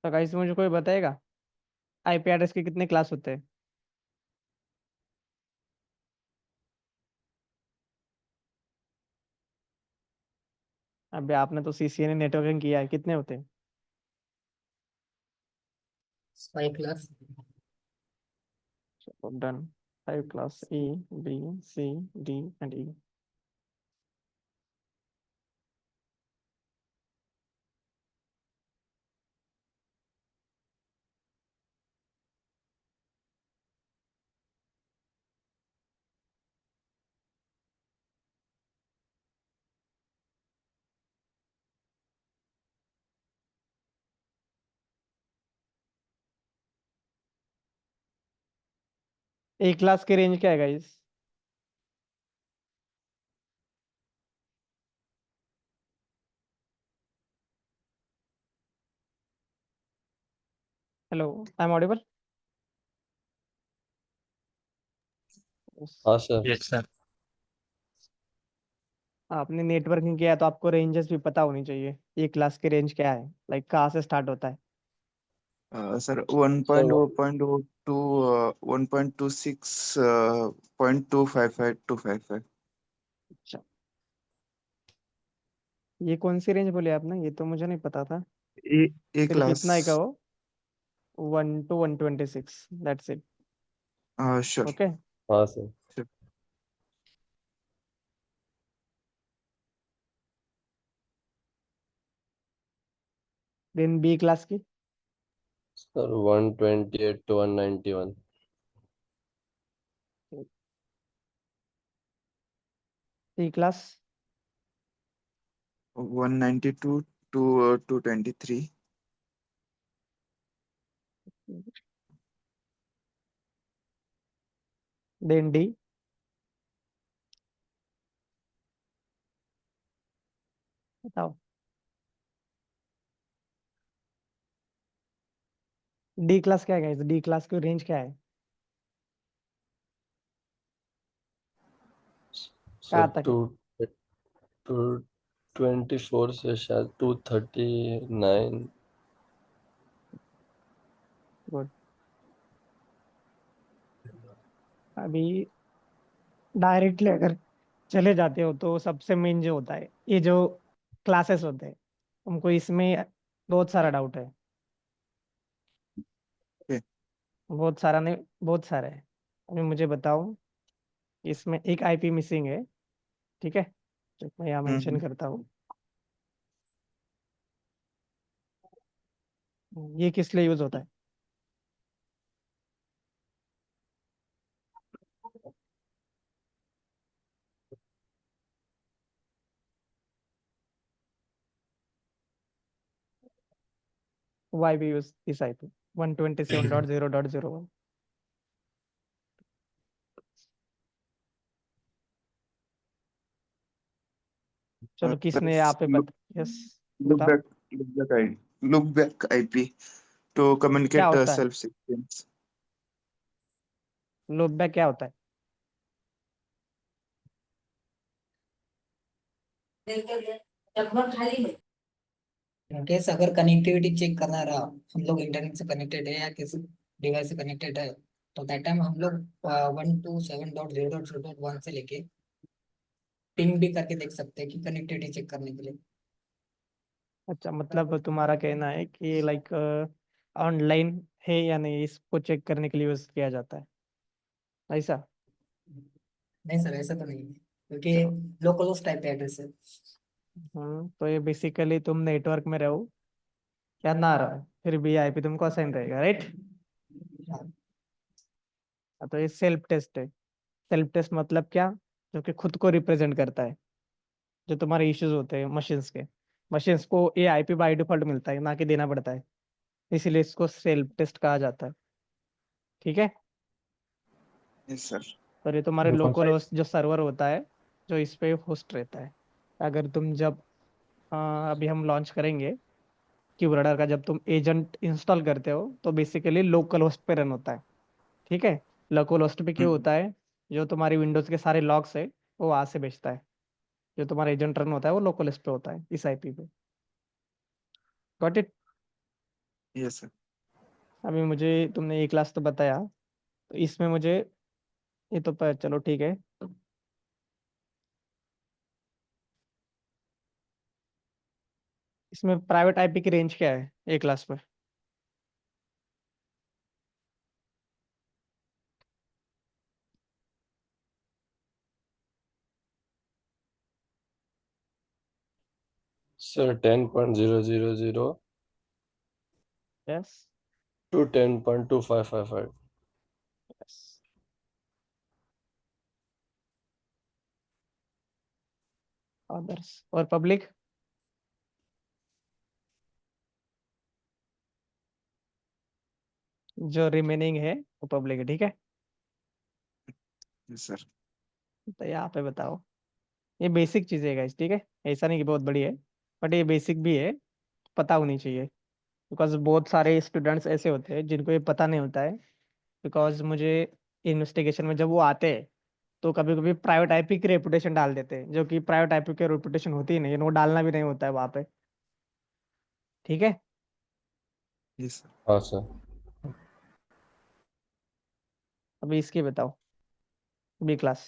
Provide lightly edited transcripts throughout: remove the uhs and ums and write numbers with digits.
तो गाइस मुझे कोई बताएगा आईपी एड्रेस के कितने क्लास होते हैं? अबे आपने तो सीसीएनए नेटवर्किंग किया है, कितने होते हैं? 5 lakh. Done. 5 class A, B, C, D and E. A class की रेंज क्या है guys? Hello, I am audible? हाँ सर। Yes sir. आपने नेटवर्किंग किया है तो आपको रेंजेस भी पता होनी चाहिए। ए क्लास की रेंज क्या है, लाइक कहाँ से स्टार्ट होता है? Sir one sir point O point O two 1.26 .255 अच्छा, ये कौन सी रेंज बोली आपने? ये तो मुझे नहीं पता था। ए सिर्फ क्लास। इतना ही कहो, 1 to 126, that's it. Sure. Okay. हाँ सर। देन बी क्लास की? Sir 128 to 191। C class? 192 to 223। Then D? बताओ। डी क्लास क्या है? डी क्लास की रेंज क्या है? सर कहाँ तक टू है? टू 24 से शायद 239। गुड। अभी डायरेक्टली अगर चले जाते हो तो सबसे मेन जो होता है, ये जो क्लासेस होते हैं, तुमको इसमें बहुत सारा डाउट है। ओके। बहुत सारा नहीं, बहुत सारा है। अभी मुझे बताओ, इसमें एक आईपी मिसिंग है, ठीक है? तो मैं यहाँ मेंशन हम्म। करता हूँ। ये किस लिए यूज होता है? Why we use this IP 127.0.01? चलो, सर किसने यहाँ पे लुक बता, यस लुक बताओ। Back look back I look back IP to क्या कम्युनिकेट होता है? Self sequence. लूप बैक क्या होता है? केस अगर कनेक्टिविटी चेक करना रहा, हम लोग इंटरनेट से कनेक्टेड है या किसी डिवाइस से कनेक्टेड है, तो दैट टाइम हम लोग 127.0.0.1 से लेके पिंग भी करके देख सकते हैं कि कनेक्टिविटी चेक करने के लिए। अच्छा, मतलब तुम्हारा कहना है कि लाइक ऑनलाइन है या नहीं, इसको चेक करने के लिए यूज किया जाता है, ऐसा? नहीं सर, ऐसा तो नहीं है, क्योंकि चलो। लोकल होस्ट टाइप एड्रेस है। तो ये बेसिकली तुम नेटवर्क में रहो या ना रहो, फिर भी आईपी तुमको असाइन रहेगा, राइट? हाँ। तो ये सेल्फ टेस्ट है। सेल्फ टेस्ट मतलब क्या? जो कि खुद को रिप्रेजेंट करता है। जो तुम्हारे इश्यूज होते हैं मशीन्स के, मशीन्स को ये आईपी बाय डिफॉल्ट मिलता है, ना कि देना पड़ता है। इसीलिए इसको सेल्फ टेस्ट कहा जाता है, ठीक है? Yes sir. और ये तुम्हारे ये कौन सा लोकल होस्ट जो सर्वर होता है, जो इस पे होस्ट रहता है। अगर तुम जब अभी हम लॉन्च करेंगे क्यूबरडर का, जब तुम एजेंट इंस्टॉल करते हो तो बेसिकली लोकल होस्ट पे रन होता है, ठीक है? लोकल होस्ट पे क्यों हम्म। होता है? जो तुम्हारी विंडोज के सारे लॉग्स है वो वहां से भेजता है। जो तुम्हारा एजेंट रन होता है वो लोकल होस्ट पे होता है, इस आईपी पे। Got it? Yes, sir. अभी मुझे तुमने ए क्लास तो बताया, तो इसमें मुझे ये तो चलो ठीक है। इसमें प्राइवेट आईपी की रेंज क्या है ए क्लास पे? Sir, 10.000 yes to 10.2555. Yes. Others और पब्लिक? जो रिमेनिंग है वो पब्लिक है, ठीक है। Yes, sir. तो यहाँ पे बताओ, ये बेसिक चीजें है guys, ठीक है। ऐसा नहीं कि बहुत बड़ी है, बट ये बेसिक भी है, पता होनी चाहिए। बिकॉज बहुत सारे स्टूडेंट्स ऐसे होते हैं जिनको ये पता नहीं होता है। बिकॉज मुझे इन्वेस्टिगेशन में जब वो आते हैं तो कभी कभी प्राइवेट आईपी की रेपुटेशन डाल देते हैं, जो कि प्राइवेट आईपी की रेपुटेशन होती ही नहीं है, वो डालना भी नहीं होता है वहाँ पे, ठीक है। Yes, sir. हाँ सर। अभी इसकी बताओ, बी क्लास।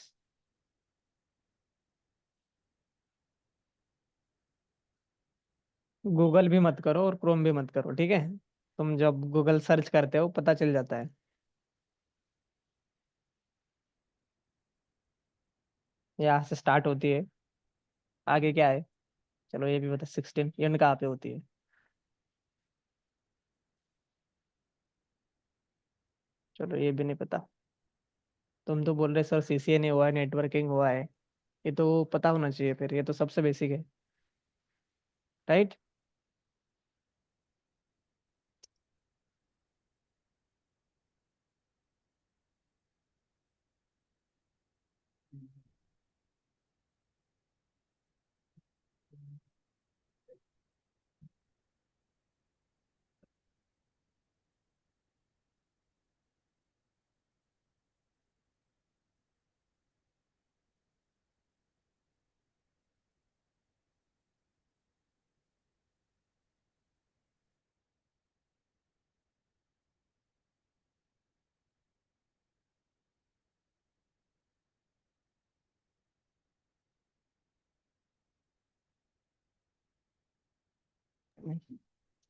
गूगल भी मत करो और क्रोम भी मत करो, ठीक है। तुम जब गूगल सर्च करते हो पता चल जाता है। यहाँ से स्टार्ट होती है, आगे क्या है? चलो ये भी बता, 16 एंड कहाँ पे होती है? चलो ये भी नहीं पता। तुम तो बोल रहे सर सीसीएनए हुआ है, नेटवर्किंग हुआ है, ये तो पता होना चाहिए, फिर ये तो सबसे बेसिक है, right.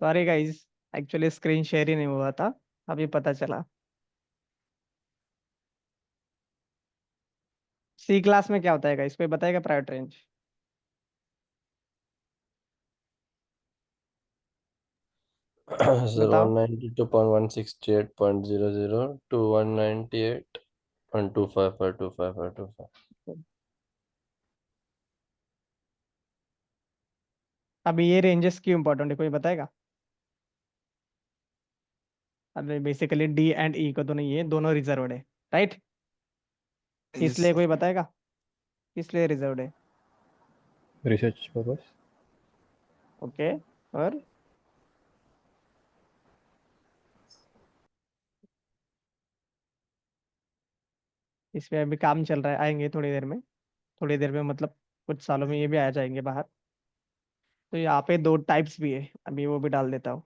Sorry guys, actually screen share ही नहीं हुआ था, अभी पता चला। सी क्लास में क्या होता है गाइस, कोई बताएगा प्राइवेट रेंज? Sir, बताओ। 192.168.00 to 198.255255525. अभी ये रेंजेस क्यों इंपॉर्टेंट है, कोई बताएगा? अभी बेसिकली डी एंड ई को दोनों, ये दोनों रिजर्व्ड है, राइट। Yes, इसलिए sir. कोई बताएगा इसलिए रिजर्व्ड है? research purpose. ओके। और इस पे अभी काम चल रहा है, आएंगे थोड़ी देर में, थोड़ी देर में मतलब कुछ सालों में ये भी आ जाएंगे बाहर। तो यहाँ पे दो टाइप्स भी है, अभी वो भी डाल देता हूँ।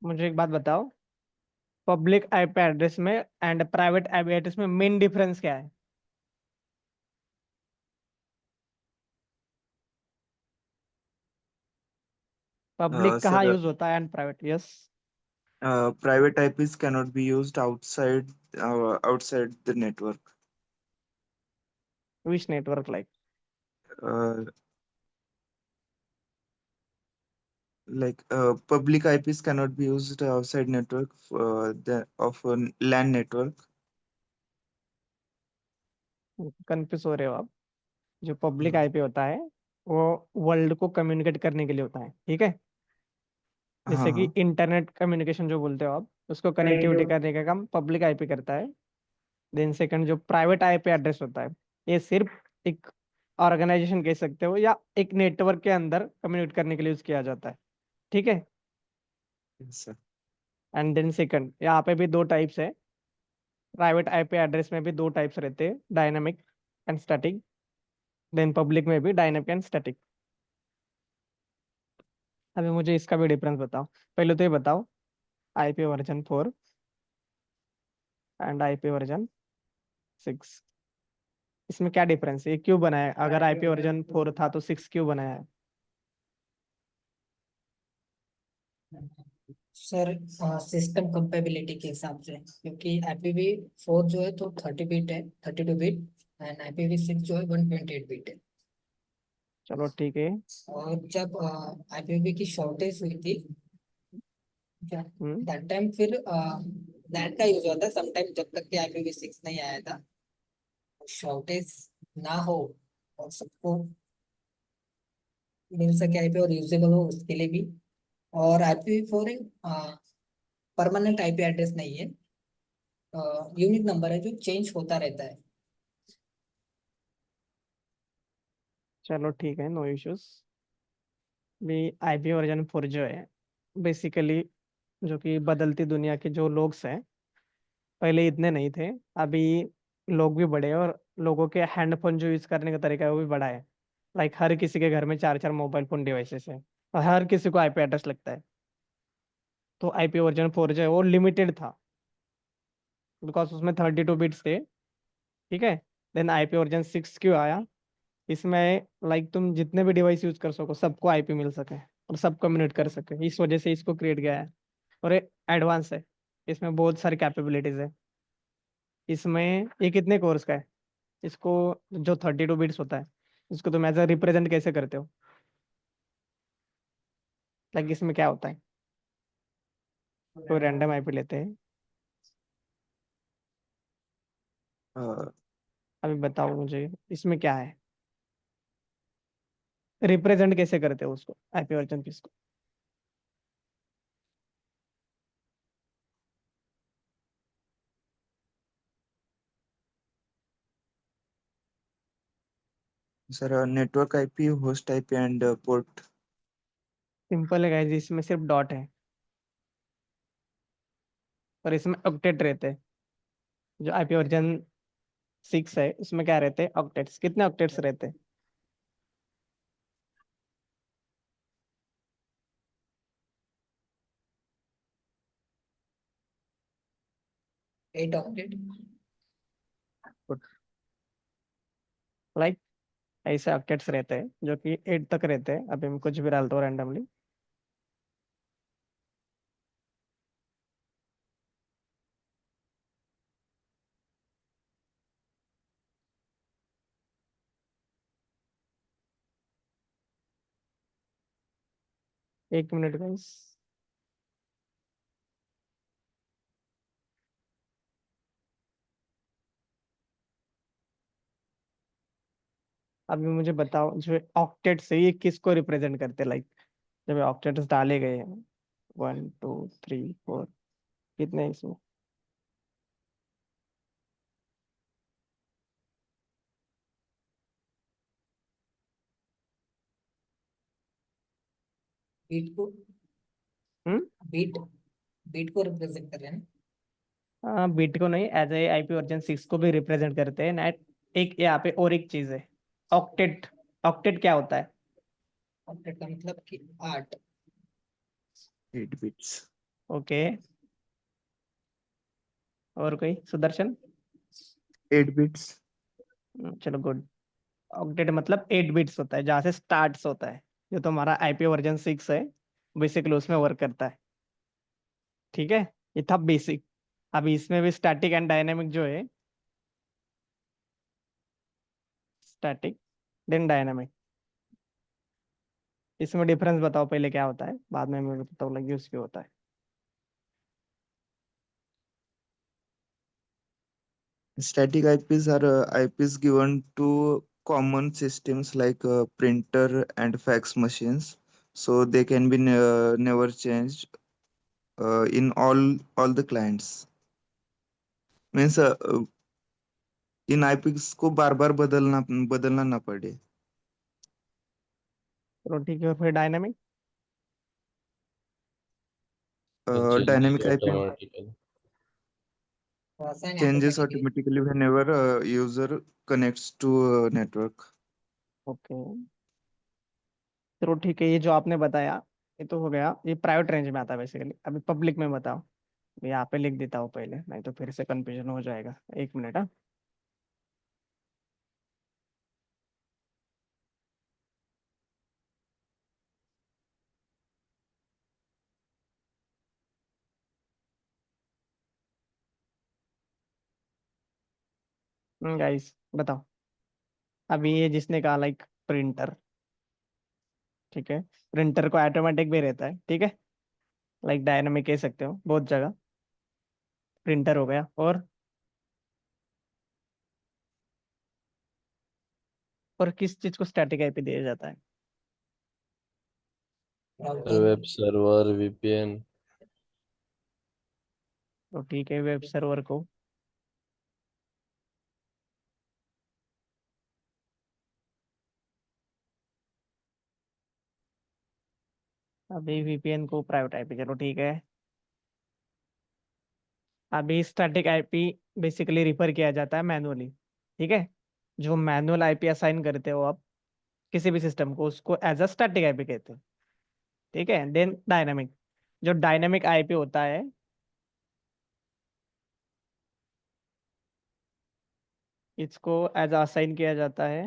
मुझे एक बात बताओ, पब्लिक आईपी एड्रेस में एंड प्राइवेट आईपी एड्रेस में मेन डिफरेंस क्या है? पब्लिक कहाँ Sir, यूज होता है and private? Yes. private IPs cannot be used outside the network. Which network like? Uh, public IPs cannot be used outside network of a LAN network. Confuse हो रहे हो आप। जो पब्लिक आईपी होता है वो वर्ल्ड को कम्युनिकेट करने के लिए होता है, ठीक है। हाँ जैसे कि हाँ इंटरनेट कम्युनिकेशन जो बोलते हो आप, उसको कनेक्टिविटी करने का काम पब्लिक आईपी करता है। देन सेकंड जो प्राइवेट आईपी एड्रेस होता है, ये सिर्फ एक ऑर्गेनाइजेशन कह सकते हो या एक नेटवर्क के अंदर कम्युनिकेट करने के लिए यूज किया जाता है। ठीक है। Yes, sir. And then second यहाँ पे भी दो टाइप्स है। प्राइवेट आईपी एड्रेस में भी दो टाइप्स रहते हैं, dynamic and static. Then public में भी डायनामिक एंड स्टैटिक। अभी मुझे इसका भी डिफरेंस बताओ। पहले तो ये बताओ IP version 4 and IP version 6, इसमें क्या डिफरेंस है, ये क्यों बनाया है? अगर आईपी वर्जन 4 था तो 6 क्यों बनाया है? सर सिस्टम कंपेबिलिटी के हिसाब से, क्योंकि IPv4 जो है तो 30 बिट है, 32 बिट, एंड IPv6 जो है 128 बिट है। चलो ठीक है। और जब IPv की शॉर्टेज हुई थी, हम्म दैट टाइम फिर दैट का यूज हुआ था समटाइम, जब तक कि IPv6 नहीं आया था। शॉर्टेज ना हो और सबको मिल सके आईपी और यूजेबल हो उसके लिए भी। और IPv4 परमानेंट आईपी एड्रेस नहीं है, यूनिक नंबर है जो चेंज होता रहता है। चलो ठीक है, नो इश्यूज। भी आईपी वर्जन 4 जो है बेसिकली, जो कि बदलती दुनिया के जो लोग हैं, पहले इतने नहीं थे, अभी लोग भी बढ़े और लोगों के हैंडफोन जो यूज करने का तरीका है वो भी बढ़ा है। लाइक हर किसी के घर में चार चार मोबाइल फोन डिवाइसेस है और हर किसी को आईपी एड्रेस लगता है। तो आईपी वर्जन 4 जो है वो लिमिटेड था, बिकॉज उसमें 32 बिट्स थे। ठीक है। देन आईपी वर्जन 6 क्यों आया? इसमें लाइक तुम जितने भी डिवाइस यूज कर सको सबको आईपी मिल सके और सब कम्युनिकेट कर सके, इस वजह से इसको क्रिएट किया है। और ये एडवांस है, इसमें बहुत सारी कैपेबिलिटीज है। इसमें ये कितने कोर्स का है? इसको जो 32 बिट्स होता है, इसको तुम एज अ रिप्रेजेंट कैसे करते हो? लाइक इसमें क्या होता है? कोई रैंडम आईपी लेते हैं, Uh, अभी बताओ मुझे इसमें क्या है, रिप्रेजेंट कैसे करते हो उसको, आईपी वर्जन पीस को? sir, network IP, host IP, and port. Simple है गाइस, इसमें सिर्फ डॉट है और इसमें ऑक्टेट रहते हैं। जो आईपी वर्जन 6 है उसमें क्या रहते हैं? ऑक्टेट्स। कितने ऑक्टेट्स रहते हैं? 8 ऑक्टेट। लाइक ऐसे ऑक्टेट्स रहते हैं जो कि 8 तक रहते हैं। अभी मैं कुछ भी डालता हूँ रैंडमली। एक मिनट गाइस। अभी मुझे बताओ जो ऑक्टेट्स है ये किसको रिप्रेजेंट करते हैं? लाइक जब ऑक्टेट्स डाले गए हैं, 1 2 3 4, कितने हैं इसमें? बीट को हम्म बीट बीट को रिप्रेजेंट कर रहे हैं ना। हाँ, बिट को नहीं, एज ए आईपी वर्जन 6 को भी रिप्रेजेंट करते हैं नेट। एक यहाँ पे और एक चीज है, ऑक्टेट। ऑक्टेट क्या होता है? ऑक्टेट का मतलब कि 8। 8 bits. ओके, और कोई सुदर्शन? 8 bits. चलो गुड। ऑक्टेट मतलब 8 बिट्स होता है, जहाँ से स्टार्ट होता है। जो तुम्हारा आईपी वर्जन 6 है बेसिकली उसमें वर्क करता है। ठीक है, ये था बेसिक। अभी इसमें भी स्टैटिक एंड डायनेमिक जो है, स्टैटिक देन डायनेमिक, इसमें डिफरेंस बताओ पहले क्या होता है, बाद में मैं बताता हूँ लगी उसकी होता है। Static IPs are IPs given to common systems like printer and fax machines, so they can be never changed in all the clients. Means in eyepiece को बार बार बदलना ना पड़े। चलो ठीक है, और फिर dynamic. It changes dynamic IP automatically. तो assign changes automatically. automatically whenever a user connects to a network. Okay, चलो ठीक है, ये जो आपने बताया ये तो हो गया, ये प्राइवेट रेंज में आता है बेसिकली। अभी पब्लिक में बताओ। मैं यहाँ पे लिख देता हूँ पहले, नहीं तो फिर से कंफ्यूजन हो जाएगा। एक मिनट। हाँ, गाइस बताओ। अभी ये जिसने कहा लाइक प्रिंटर, ठीक है, प्रिंटर को ऑटोमेटिक भी रहता है, ठीक है, लाइक डायनामिक कह सकते हो बहुत जगह। प्रिंटर हो गया, और किस चीज को स्टैटिक आईपी दिया जाता है? Router. Web server, VPN. तो ठीक है, वेब सर्वर को अभी वीपीएन को प्राइवेट आईपी, चलो ठीक है। अभी स्टैटिक आईपी बेसिकली रिफर किया जाता है मैनुअली, ठीक है। जो मैनुअल आईपी असाइन करते हो आप किसी भी सिस्टम को, उसको एज अ स्टैटिक आईपी कहते हैं, ठीक है। देन डायनामिक, जो डायनामिक आईपी होता है इसको एज असाइन किया जाता है।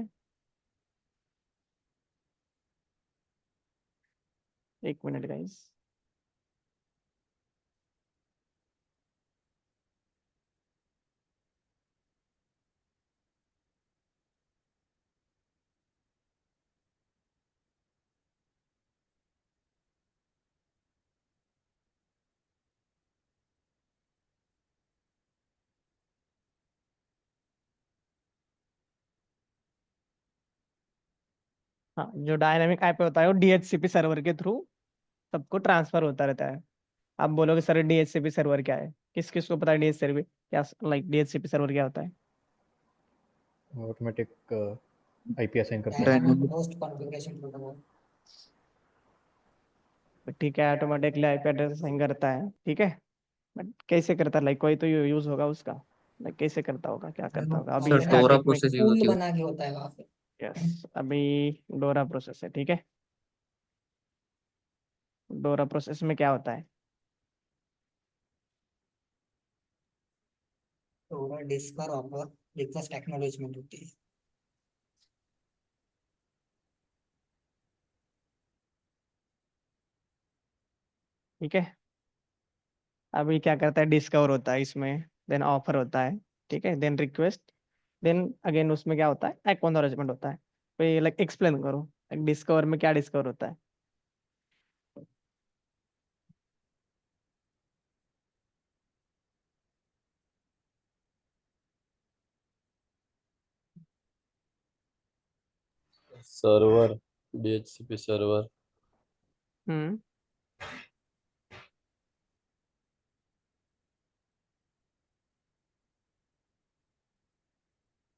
एक मिनट गाइस। हाँ, जो डायनामिक आईपी होता है वो डीएचसीपी सर्वर के थ्रू सबको ट्रांसफर होता रहता है। आप बोलोगे सर डीएचसीपी सर्वर क्या है, किस किस को पता है डीएचसीपी क्या, लाइक डीएचसीपी सर्वर क्या होता है? ऑटोमेटिक आईपी असाइन करता है। Dynamic Dynamic host configuration protocol. ठीक है, ऑटोमेटिकली आईपी एड्रेस असाइन करता है, ठीक है। बट कैसे करता है, लाइक कोई तो यूज होगा उसका, लाइक कैसे करता होगा, क्या करता होगा अभी सर डोरा स्टैटिक में? प्रोसेस यूज Pool होती है। बना के होता है वहाँ पे. यस, अभी डोरा प्रोसेस है, ठीक है। डोरा प्रोसेस में क्या होता है? तो पूरा डिस्क और ऑफर रिक्वेस्ट एक्नॉलेजमेंट होती है. ठीक है, अभी क्या करता है, डिस्कवर होता है इसमें, देन ऑफर होता है, ठीक है, देन रिक्वेस्ट, देन अगेन उसमें क्या होता है, एक्नॉलेजमेंट होता है। तो ये लाइक एक्सप्लेन करो, डिस्कवर में क्या डिस्कवर होता है? Server, DHCP server. हम्म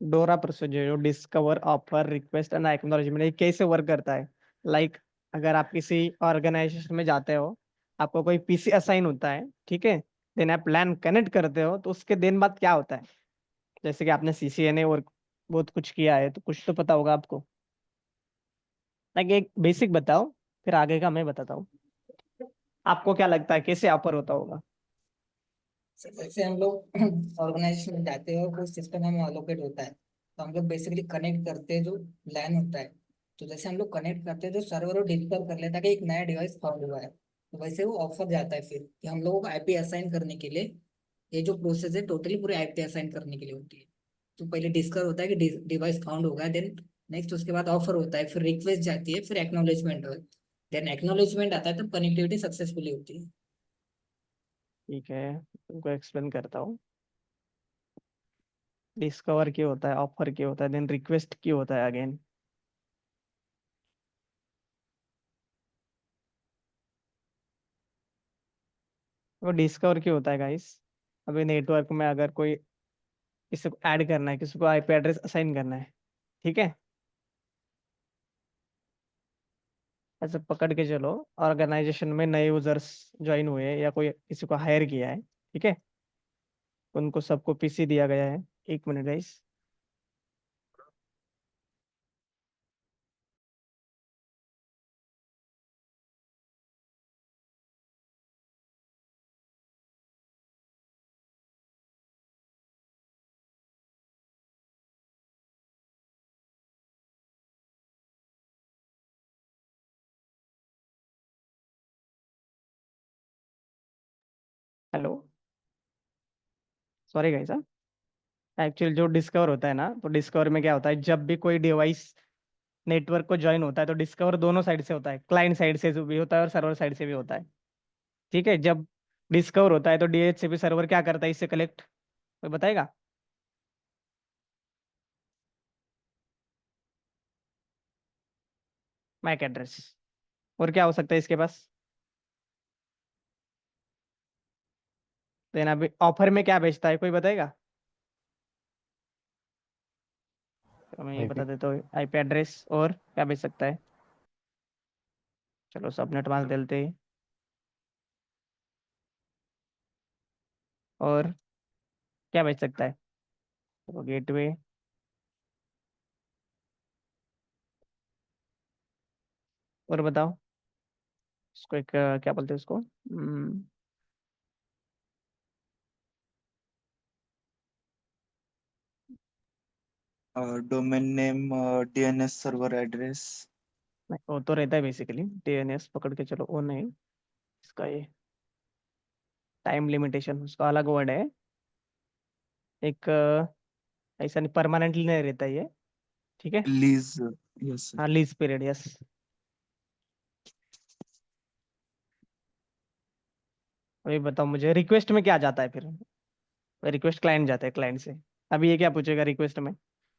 डोरा प्रोसीजर जो discover, offer, request and acknowledgement, ये कैसे वर्क करता है? लाइक अगर आप किसी ऑर्गेनाइजेशन में जाते हो, आपको कोई पीसी असाइन होता है, ठीक है, देन आप लैन कनेक्ट करते हो, तो उसके दिन बाद क्या होता है? जैसे कि आपने सीसीएनए और बहुत कुछ किया है, तो कुछ तो पता होगा आपको। लाइक एक बेसिक बताओ, फिर आगे का मैं बताता हूँ। आपको क्या लगता है कैसे ऑफर होता होगा? जैसे हम लोग ऑर्गेनाइजेशन में जाते हैं और कोई सिस्टम हमें अलोकेट होता है, तो हम लोग बेसिकली कनेक्ट करते हैं जो लैन होता है. तो जैसे हम लोग कनेक्ट करते हैं तो सर्वर वो डिजिटल कर लेता है कि एक नया डिवाइस फाउंड हुआ है, तो वैसे वो ऑफर जाता है फिर कि हम लोगों को आईपी असाइन करने के लिए. ये जो प्रोसेस है टोटली पूरे आईपी असाइन करने के लिए होती है. तो पहले डिस्कवर होता है कि डिवाइस फाउंड होगा, देन नेक्स्ट उसके बाद ऑफर होता है, फिर रिक्वेस्ट जाती है, फिर एक्नॉलेजमेंट हो, देन एक्नॉलेजमेंट आता है, तब कनेक्टिविटी सक्सेसफुली होती है. ठीक है, तुमको एक्सप्लेन करता हूँ। डिस्कवर क्यों होता है, ऑफर क्यों होता है, देन रिक्वेस्ट क्यों होता है अगेन? वो डिस्कवर क्यों होता है गाइस? अभी नेटवर्क में अगर कोई किसी को ऐड करना है, किसी को आईपी एड्रेस असाइन करना है, ठीक है। ऐसे पकड़ के चलो, ऑर्गेनाइजेशन में नए यूजर्स ज्वाइन हुए हैं या कोई किसी को हायर किया है, ठीक है, उनको सबको पीसी दिया गया है। एक minute guys. Hello, sorry guys. Actually जो डिस्कवर होता है ना, तो डिस्कवर में क्या होता है, जब भी कोई डिवाइस नेटवर्क को ज्वाइन होता है तो डिस्कवर दोनों साइड से होता है, क्लाइंट साइड से भी होता है और सर्वर साइड से भी होता है, ठीक है। जब डिस्कवर होता है तो डीएचसीपी सर्वर क्या करता है, इससे कलेक्ट, कोई बताएगा? MAC address. और क्या हो सकता है इसके पास? देन अभी ऑफर में क्या बेचता है, कोई बताएगा? तो मैं ये आईपी। बता देता हूँ, आईपी एड्रेस, और क्या बेच सकता है? चलो सबनेट मास्क डालते हैं। और क्या बेच सकता है? तो गेटवे। और बताओ, इसको एक क्या बोलते हैं उसको? Domain name, DNS server address. नहीं, वो तो रहता है बेसिकली, डीएनएस पकड़ के चलो, वो नहीं। इसका ये टाइम लिमिटेशन, उसका अलग वर्ड है। एक ऐसा नहीं, परमानेंटली नहीं रहता ये, ठीक है। लीज। Yes sir. हाँ, लीज पीरियड, यस। अभी बताओ मुझे, रिक्वेस्ट में क्या जाता है फिर? रिक्वेस्ट क्लाइंट जाता है क्लाइंट से। अभी ये क्या पूछेगा रिक्वेस्ट में?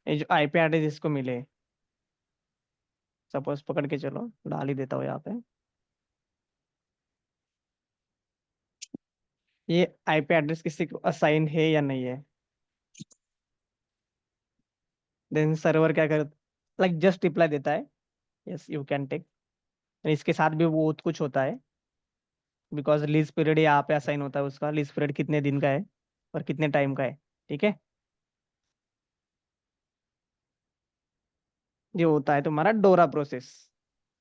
ये जो आईपी एड्रेस इसको मिले, सपोज पकड़ के चलो, डाल ही देता हूँ यहाँ पे। ये आईपी एड्रेस किसी को असाइन है या नहीं है? देन सर्वर क्या कर, लाइक जस्ट रिप्लाई देता है, यस यू कैन टेक। इसके साथ भी वो बहुत कुछ होता है, बिकॉज लीज पीरियड यहाँ पे असाइन होता है, उसका लीज पीरियड कितने दिन का है और कितने टाइम का है, ठीक है। ये होता है तुम्हारा डोरा प्रोसेस,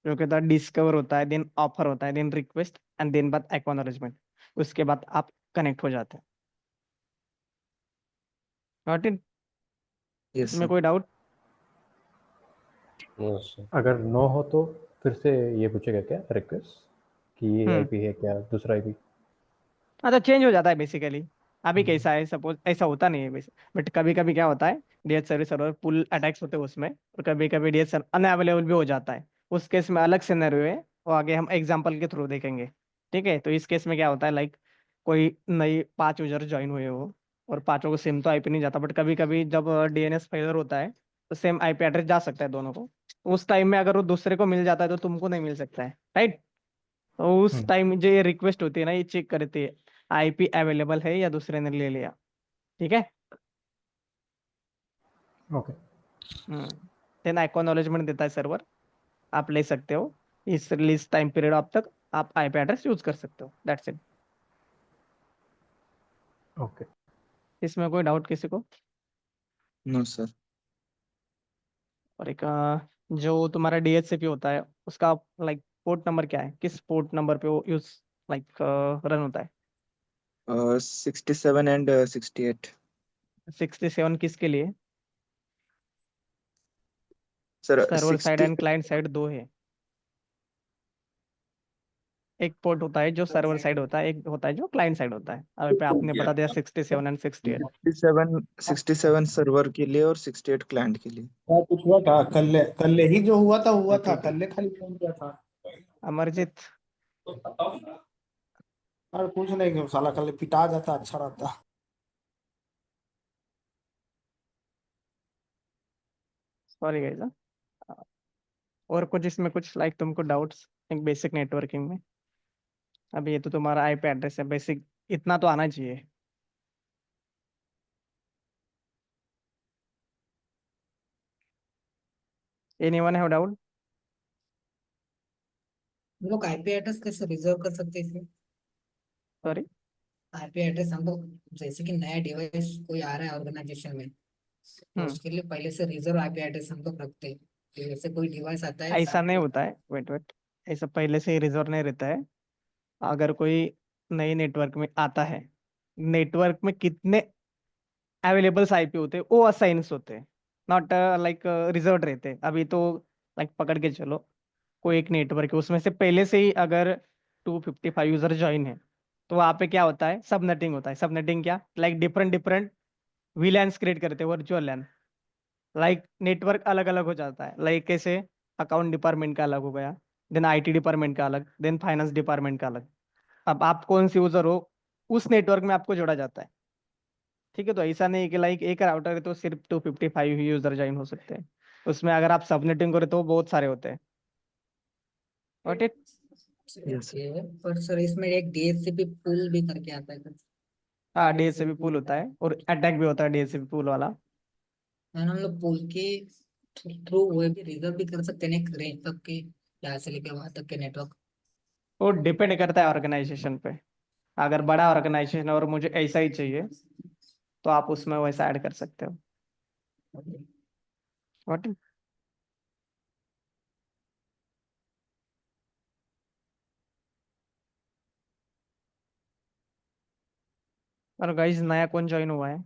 जो कि होता है डिस्कवर होता है, देन ऑफर होता है, देन रिक्वेस्ट, एंड देन बाद एक्नॉलेजमेंट। उसके बाद आप कनेक्ट हो जाते हैं। Got it? यस इसमें सर। कोई डाउट? No sir. अगर नो हो तो फिर से ये पूछेगा क्या रिक्वेस्ट कि ये हम्म। आईपी है क्या दूसरा आईपी? हाँ, तो चेंज हो जाता है बेसिकली। अभी हम्म। कैसा है, सपोज ऐसा होता नहीं है बट कभी कभी क्या होता है, डीएच सर्विस सर्वर पुल अटैक्स होते हैं उसमें, और कभी कभी डीएच सर्वर अनअवेलेबल भी हो जाता है। उस केस में अलग सिनेरियो है, वो आगे हम एग्जांपल के थ्रू देखेंगे, ठीक है। तो इस केस में क्या होता है, लाइक कोई नई 5 यूजर ज्वाइन हुए हो, और पांचों को सेम तो आईपी नहीं जाता, बट कभी कभी जब डीएनएस फेलियर होता है तो सेम आईपी एड्रेस जा सकता है दोनों को। उस टाइम में अगर वो दूसरे को मिल जाता है तो तुमको नहीं मिल सकता है, राइट। तो उस हम्म। टाइम जो ये रिक्वेस्ट होती है ना, ये चेक करती है आईपी अवेलेबल है या दूसरे ने ले लिया, ठीक है। ओके। देन एक्नॉलेजमेंट देता है सर्वर, आप ले सकते हो, इस रिलीज टाइम पीरियड आप तक आप आईपी एड्रेस यूज कर सकते हो, दैट्स इट। ओके। इसमें कोई डाउट किसी को? No sir. और एक जो तुम्हारा डीएचसीपी होता है, उसका लाइक पोर्ट नंबर क्या है, किस पोर्ट नंबर पे वो यूज लाइक रन होता है? 67 एंड 68। 67 किसके लिए? Sir server side 60। And client side दो है। एक पोर्ट होता है जो सर्वर साइड होता है, एक होता है जो क्लाइंट साइड होता है। अभी पे आपने बता दिया 67 एंड 68। 67 सर्वर के लिए और 68 क्लाइंट के लिए। क्या कुछ हुआ था कल? कल ही जो हुआ था हुआ था, Okay. कल खाली फोन किया था। अमरजीत, और कुछ नहीं क्यों, साला कल पिटा जाता अच्छा रहता। Sorry guys. और कुछ इसमें कुछ लाइक तुमको डाउट्स एक बेसिक नेटवर्किंग में? अभी ये तो तुम्हारा आईपी एड्रेस है, बेसिक इतना तो आना चाहिए। Anyone have doubt? हम लोग आईपी एड्रेस कैसे रिजर्व कर सकते हैं इसमें? सॉरी? आईपी एड्रेस हम लोग जैसे कि नया डिवाइस कोई आ रहा है ऑर्गेनाइजेशन में, तो हम्म उसके लिए पहले से रिजर्व आईपी एड्रेस हम लोग रखते हैं। तो जैसे कोई डिवाइस आता है ऐसा नहीं होता है, वेट वेट, ऐसा पहले से ही रिजर्व नहीं रहता है। अगर कोई नई नेटवर्क में आता है, नेटवर्क में कितने अवेलेबल्स आईपी होते हैं वो असाइंस होते हैं, नॉट लाइक रिजर्व रहते हैं। अभी तो लाइक पकड़ के चलो, कोई एक नेटवर्क है, उसमें से पहले से ही अगर 255 यूजर ज्वाइन है, तो वहाँ पे क्या होता है, सबनेटिंग होता है। सबनेटिंग क्या, लाइक डिफरेंट डिफरेंट वीलैन्स क्रिएट करते हैं, वर्चुअल लैन। लाइक नेटवर्क अलग अलग हो जाता है, लाइक कैसे अकाउंट डिपार्टमेंट का अलग हो गया, देन आईटी डिपार्टमेंट का अलग, देन फाइनेंस डिपार्टमेंट का अलग। अब आप कौन सी यूजर हो, उस नेटवर्क में आपको जोड़ा जाता है। ठीक है, तो ऐसा नहीं कि लाइक एक राउटर है तो सिर्फ 255 ही यूजर ज्वाइन हो सकते हैं। उसमें अगर आप सबनेटिंग करें तो बहुत सारे होते हैं। Got it? Yes. पर सर इसमें एक डीएचसीपी पूल भी करके आता है कुछ। हाँ, डीएचसीपी पूल होता है और अटैक भी होता है डीएचसीपी पूल वाला। मैंने हम लोग पूल के थ्रू वो भी रिजर्व भी कर सकते हैं ना, एक रेंज तक के, यहाँ से लेके वहां तक के नेटवर्क। वो डिपेंड करता है ऑर्गेनाइजेशन पे। अगर बड़ा ऑर्गेनाइजेशन है और मुझे ऐसा ही चाहिए, तो आप उसमें वैसा ऐड कर सकते हो। Got it? और गाइस, नया कौन ज्वाइन हुआ है?